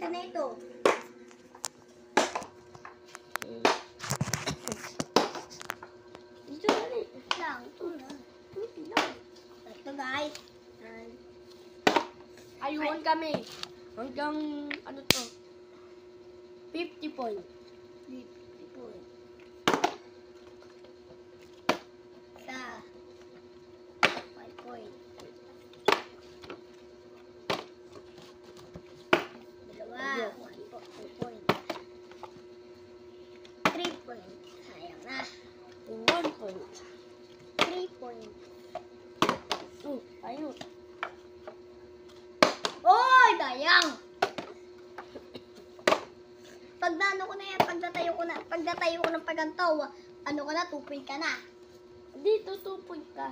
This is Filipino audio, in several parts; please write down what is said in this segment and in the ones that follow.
ka na ito. Dito na rin. Lang, ito na. Ito guys. Ayun kami. Hanggang, ano to? 50 point. 50 point. Sa 5 point. Dalawa. 2 point. 3 point. Sayang na. 1 point. 3 point. Ayun. Oy, dayang! Pag naano ko na yan, pagdatayo ko ng pagantaw, ano ka na, 2 point ka na. Dito, 2 point ka.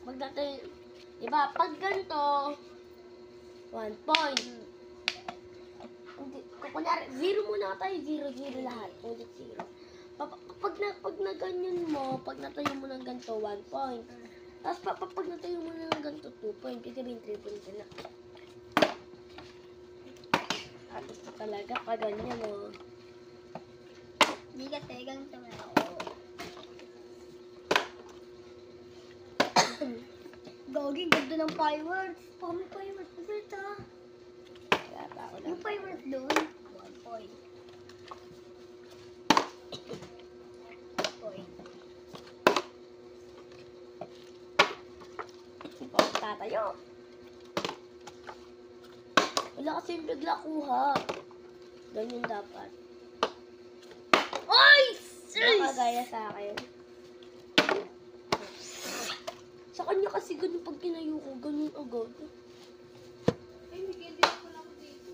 Magdatay, diba, pag ganito, 1 point. Kunyari, 0 muna tayo, 0 lahat. Ulit 0. Pag na ganyan mo, pag natayo mo ng ganito, 1 point. Tapos pag natayo mo na ng ganito, 2 point. Kasi 3 point ka na. Tapos talaga, pag ganyan, oh. Hindi kasi, ganito na ako. Gagi, ganda ng fireworks. Oh, may fireworks. Ulit ah. Wala pa ako lang. Yung fireworks doon. 1 point. Tatayo. Wala kasi yung bigla kuha. Ganyan dapat. Oy! Nakagaya sa akin. Sa kanya kasi ganun pag kinayo ko, ganun agad. Ay, bigyan din ako lang dito.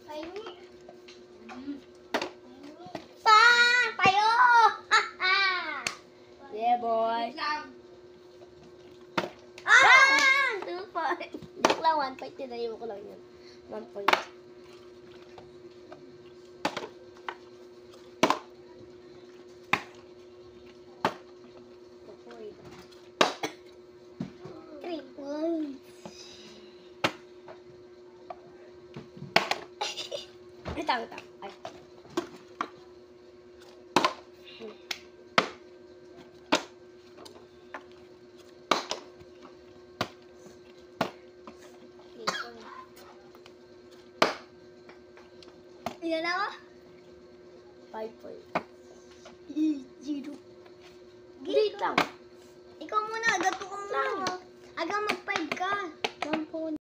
Tayo. Pa! Tayo! Yeah, boy. Ah! 2 point. Joke lang, 1 point. Tinayo ko lang yan. 1 point. Itang. Ay. Ilan na ako? 5 point. 0. Wait lang.